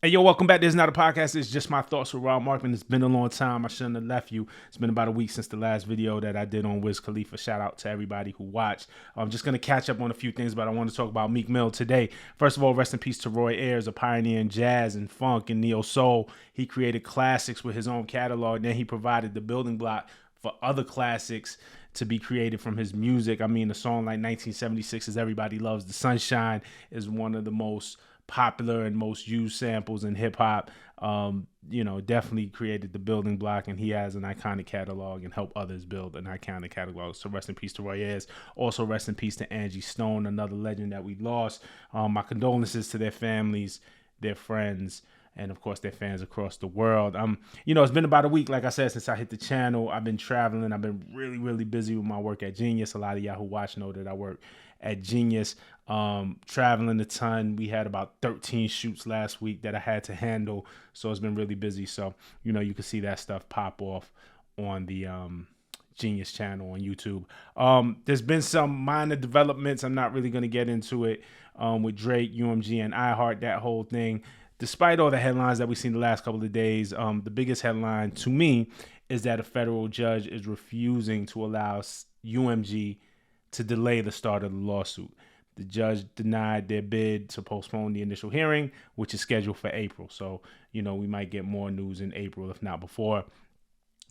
Hey, yo, welcome back. This is not a podcast. It's just my thoughts with Rob Markman. It's been a long time. I shouldn't have left you. It's been about a week since the last video that I did on Wiz Khalifa. Shout out to everybody who watched. I'm just going to catch up on a few things, but I want to talk about Meek Mill today. First of all, rest in peace to Roy Ayers, a pioneer in jazz and funk and neo soul. He created classics with his own catalog. Then he provided the building block for other classics to be created from his music. I mean, a song like 1976's Everybody Loves the Sunshine is one of the most popular and most used samples in hip hop. Definitely created the building block, and he has an iconic catalog and helped others build an iconic catalog. So rest in peace to Roy Ayers. Also rest in peace to Angie Stone, another legend that we lost. My condolences to their families, their friends, and of course their fans across the world. It's been about a week, like I said, since I hit the channel. I've been traveling. I've been really, really busy with my work at Genius. A lot of y'all who watch know that I work at Genius, traveling a ton. We had about 13 shoots last week that I had to handle, so it's been really busy. So you can see that stuff pop off on the Genius channel on YouTube. There's been some minor developments. I'm not really going to get into it with Drake, UMG, and iHeart, that whole thing. Despite all the headlines that we've seen the last couple of days, the biggest headline to me is that a federal judge is refusing to allow UMG to delay the start of the lawsuit. The judge denied their bid to postpone the initial hearing, which is scheduled for April. So, we might get more news in April, if not before.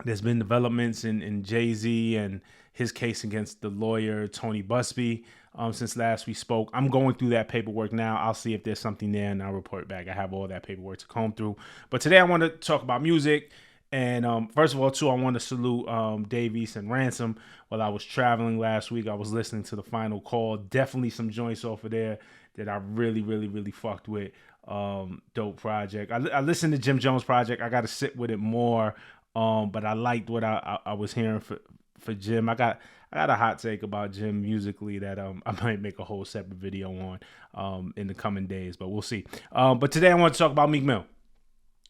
There's been developments in Jay-Z and his case against the lawyer Tony Busby since last we spoke. I'm going through that paperwork now. I'll see if there's something there and I'll report back. I have all that paperwork to comb through. But today I want to talk about music. And first of all, too, I want to salute Dave East and Ransom. While I was traveling last week, I was listening to the Final Call. Definitely some joints off of there that I really, really, really fucked with. Dope project. I listened to Jim Jones' project. I got to sit with it more. But I liked what I was hearing for Jim. I got a hot take about Jim musically that I might make a whole separate video on in the coming days. But we'll see. But today I want to talk about Meek Mill.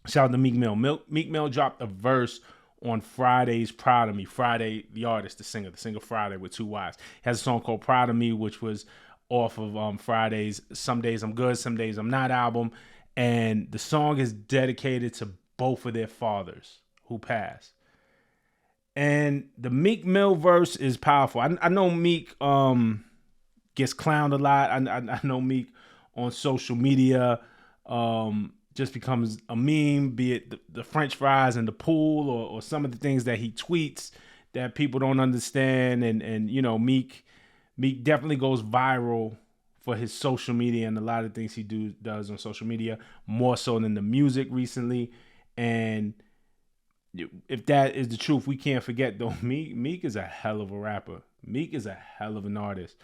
Shout out to Meek Mill. Meek Mill dropped a verse on Fridayy's Proud of Me. Fridayy, the artist, the singer Fridayy with 2 Ys. He has a song called Proud of Me, which was off of Fridayy's Some Days I'm Good, Some Days I'm Not album. And the song is dedicated to both of their fathers who passed. And the Meek Mill verse is powerful. I know Meek gets clowned a lot. I know Meek on social media just becomes a meme, be it the French fries in the pool or some of the things that he tweets that people don't understand. And Meek definitely goes viral for his social media and a lot of things he does on social media, more so than the music recently. And if that is the truth, we can't forget, though, Meek is a hell of a rapper. Meek is a hell of an artist.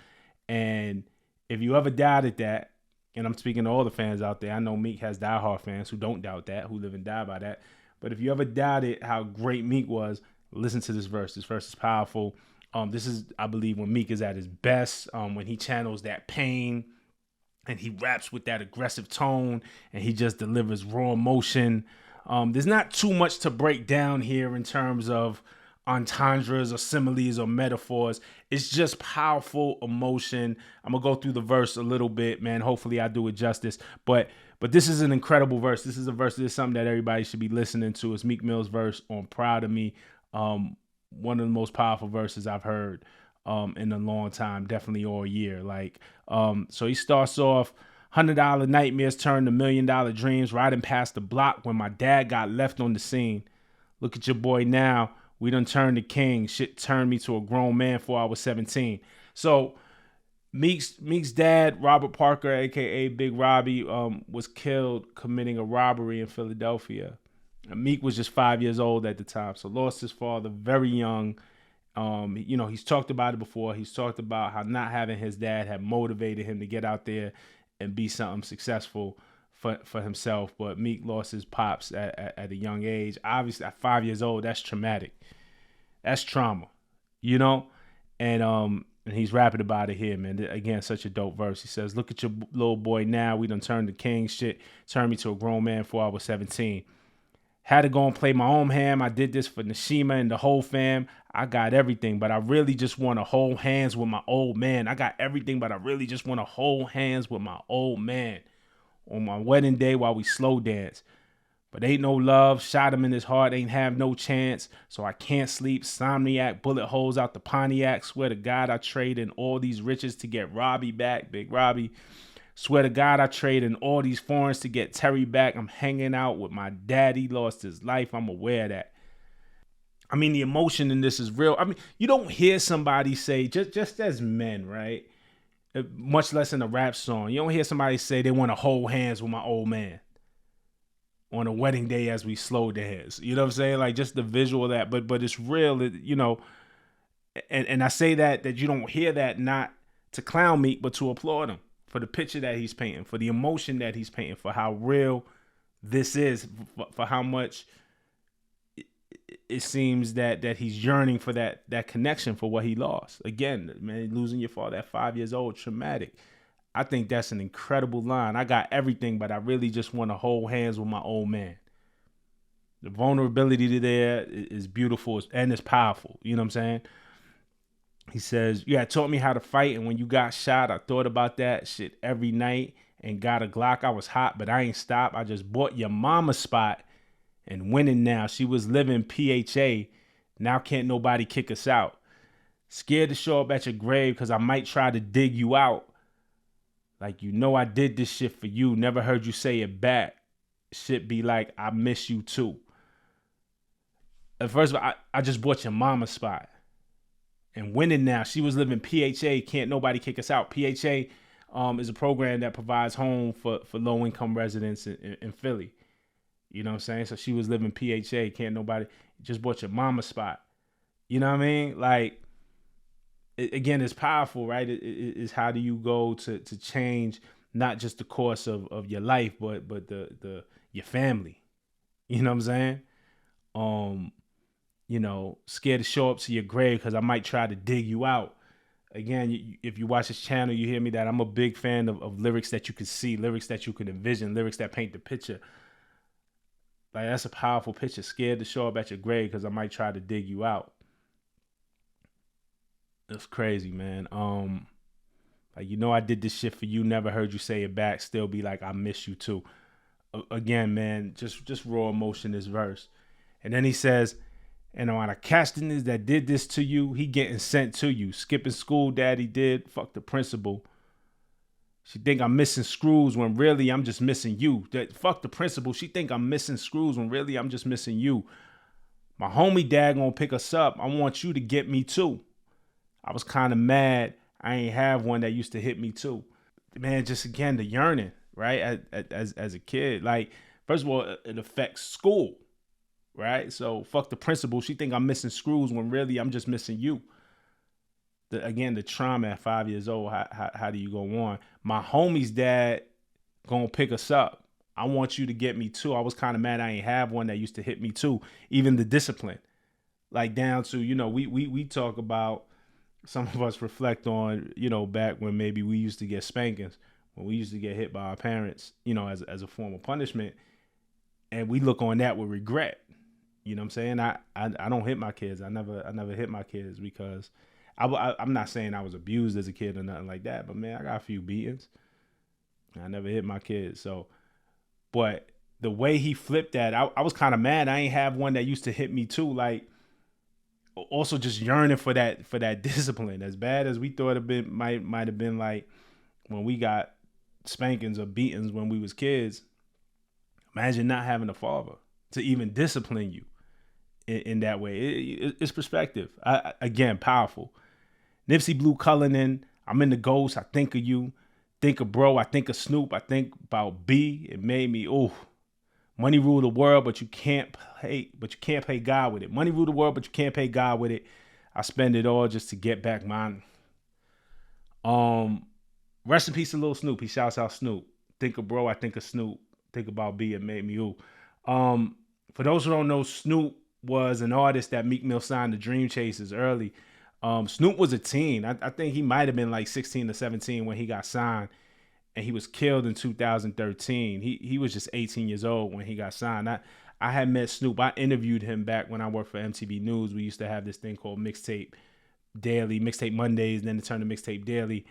And if you ever doubted that, and I'm speaking to all the fans out there, I know Meek has diehard fans who don't doubt that, who live and die by that. But if you ever doubted how great Meek was, listen to this verse. This verse is powerful. This is, I believe, when Meek is at his best, when he channels that pain and he raps with that aggressive tone and he just delivers raw emotion. There's not too much to break down here in terms of entendres or similes or metaphors. It's just powerful emotion. I'm gonna go through the verse a little bit, man. Hopefully I do it justice. But this is an incredible verse. This is a verse. This is something that everybody should be listening to. It's Meek Mill's verse on Proud of Me. One of the most powerful verses I've heard in a long time, definitely all year. So he starts off, $100 nightmares turned to $1 million dreams, riding past the block when my dad got left on the scene. Look at your boy now. We done turned to king. Shit turned me to a grown man before I was 17. So Meek's dad, Robert Parker, a.k.a. Big Robbie, was killed committing a robbery in Philadelphia. And Meek was just 5 years old at the time, so lost his father very young. He's talked about it before. He's talked about how not having his dad had motivated him to get out there and be something successful for himself. But Meek lost his pops at a young age. Obviously, at 5 years old, that's traumatic. That's trauma, And he's rapping about it here, man. Again, such a dope verse. He says, look at your little boy now. We done turned to king. Shit turned me to a grown man before I was 17. Had to go and play my own ham. I did this for Nashima and the whole fam. I got everything, but I really just want to hold hands with my old man. I got everything, but I really just want to hold hands with my old man. On my wedding day while we slow dance. But ain't no love, shot him in his heart, ain't have no chance. So I can't sleep, insomniac, bullet holes out the Pontiac. Swear to God I trade in all these riches to get Robbie back, Big Robbie. Swear to God I trade in all these foreigns to get Terry back. I'm hanging out with my daddy, lost his life, I'm aware of that. I mean, the emotion in this is real. I mean, you don't hear somebody say, just as men, right? Much less in a rap song. You don't hear somebody say they want to hold hands with my old man on a wedding day as we slow dance. You know what I'm saying? Like just the visual of that. But it's real, you know. And I say that you don't hear that not to clown Meek, but to applaud him for the picture that he's painting, for the emotion that he's painting, for how real this is, for how much it seems that he's yearning for that connection for what he lost. Again, man, losing your father at 5 years old, traumatic. I think that's an incredible line. I got everything, but I really just want to hold hands with my old man. The vulnerability there is beautiful and it's powerful. You know what I'm saying? He says, you had taught me how to fight, and when you got shot, I thought about that shit every night and got a Glock. I was hot, but I ain't stopped. I just bought your mama's spot and winning now. She was living PHA. Now can't nobody kick us out. Scared to show up at your grave because I might try to dig you out. Like, you know I did this shit for you. Never heard you say it back. Shit be like, I miss you too. At first, I just bought your mama's spot. And winning now. She was living PHA. Can't nobody kick us out. PHA is a program that provides home for low-income residents in Philly. You know what I'm saying? So she was living PHA. Can't nobody. Just bought your mama's spot. You know what I mean? Like, again, it's powerful, right? It's how do you go to change not just the course of your life, but the your family. You know what I'm saying? You know, scared to show up to your grave because I might try to dig you out. Again, if you watch this channel, you hear me that I'm a big fan of lyrics that you can see, lyrics that you can envision, lyrics that paint the picture. Like, that's a powerful picture. Scared to show up at your grave because I might try to dig you out. That's crazy, man. Like, you know I did this shit for you. Never heard you say it back. Still be like, I miss you too. Again, man, just raw emotion, this verse. And then he says, and on a catch the niggas that did this to you, he getting sent to you. Skipping school, daddy did. Fuck the principal. She think I'm missing screws when really I'm just missing you. Fuck the principal. She think I'm missing screws when really I'm just missing you. My homie dad gonna pick us up. I want you to get me too. I was kind of mad I ain't have one that used to hit me too. Man, just again, the yearning, right? As a kid. Like, first of all, it affects school. Right? So fuck the principal. She think I'm missing screws when really I'm just missing you. The trauma at 5 years old. How do you go on? My homie's dad gonna pick us up. I want you to get me too. I was kind of mad I ain't have one that used to hit me too. Even the discipline. Like down to, you know, we talk about, some of us reflect on, you know, back when maybe we used to get spankings, when we used to get hit by our parents, you know, as a form of punishment. And we look on that with regret. You know what I'm saying? I don't hit my kids. I never hit my kids because I'm not saying I was abused as a kid or nothing like that, but man, I got a few beatings. I never hit my kids. So, but the way he flipped that, I was kind of mad. I ain't have one that used to hit me too. Like, also just yearning for that discipline. As bad as we thought it might have been, like when we got spankings or beatings when we was kids. Imagine not having a father to even discipline you in that way. It's perspective. Again, powerful. Nipsey Blue Cullinan, I'm in the ghost. I think of you. Think of bro. I think of Snoop. I think about B. It made me, money rule the world, but you can't play God with it. Money rule the world, but you can't pay God with it. I spend it all just to get back mine. Rest in peace to Lil Snupe. He shouts out Snoop. Think of bro. I think of Snoop. Think about B. It made me For those who don't know, Snoop was an artist that Meek Mill signed to Dream Chasers early. Snoop was a teen. I think he might have been like 16 or 17 when he got signed, and he was killed in 2013. He was just 18 years old when he got signed. I had met Snoop. I interviewed him back when I worked for MTV News. We used to have this thing called Mixtape Daily, Mixtape Mondays, and then it turned to Mixtape Daily.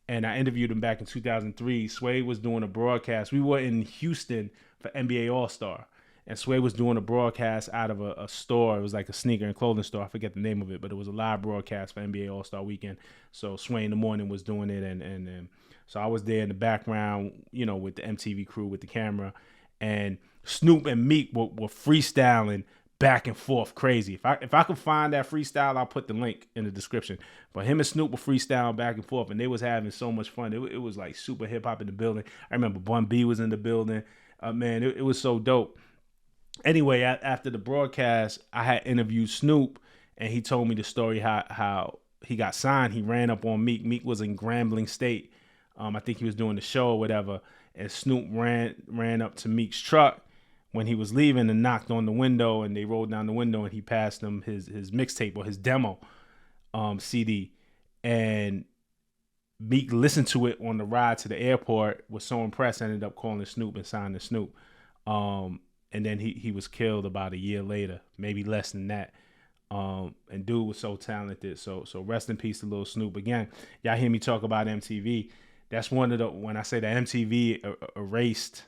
and I interviewed him back in 2003. Sway was doing a broadcast. We were in Houston for NBA All-Star, and Sway was doing a broadcast out of a store. It was like a sneaker and clothing store. I forget the name of it, but it was a live broadcast for NBA All-Star Weekend. So Sway in the morning was doing it, and so I was there in the background, with the MTV crew with the camera, and Snoop and Meek were freestyling back and forth crazy. If I could find that freestyle, I'll put the link in the description. But him and Snoop were freestyling back and forth, and they was having so much fun. It was like super hip hop in the building. I remember Bun B was in the building. Man, it was so dope. Anyway, after the broadcast, I had interviewed Snoop, and he told me the story how he got signed. He ran up on Meek. Meek was in Grambling State. I think he was doing the show or whatever, and Snoop ran up to Meek's truck when he was leaving and knocked on the window, and they rolled down the window, and he passed him his mixtape or his demo CD, and Meek listened to it on the ride to the airport, was so impressed, ended up calling Snoop and signing Snoop. And then he was killed about a year later, maybe less than that. And dude was so talented. So rest in peace to Lil Snoop. Again, y'all hear me talk about MTV. That's one of the, when I say that MTV erased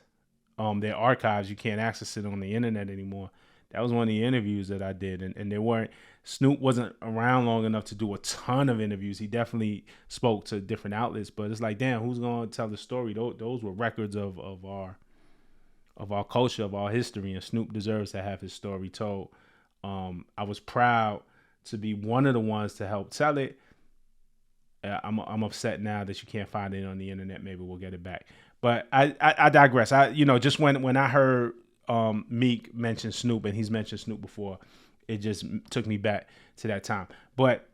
their archives, you can't access it on the internet anymore. That was one of the interviews that I did. And Snoop wasn't around long enough to do a ton of interviews. He definitely spoke to different outlets, but it's like, damn, who's going to tell the story? Those were records of our culture, of our history, and Snoop deserves to have his story told. I was proud to be one of the ones to help tell it. I'm upset now that you can't find it on the internet. Maybe we'll get it back. But I digress. Just when I heard Meek mention Snoop, and he's mentioned Snoop before, it just took me back to that time. But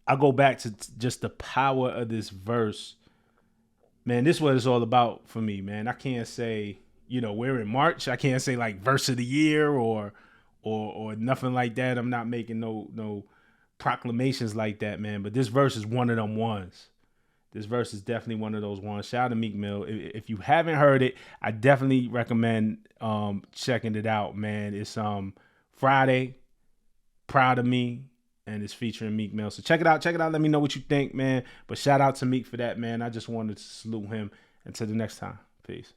I go back to just the power of this verse. Man, this is what it's all about for me, man. I can't say, we're in March. I can't say like verse of the year or nothing like that. I'm not making no proclamations like that, man. But this verse is one of them ones. This verse is definitely one of those ones. Shout out to Meek Mill. If you haven't heard it, I definitely recommend checking it out, man. It's Fridayy, Proud of Me, and it's featuring Meek Mill. So check it out. Let me know what you think, man. But shout out to Meek for that, man. I just wanted to salute him. Until the next time. Peace.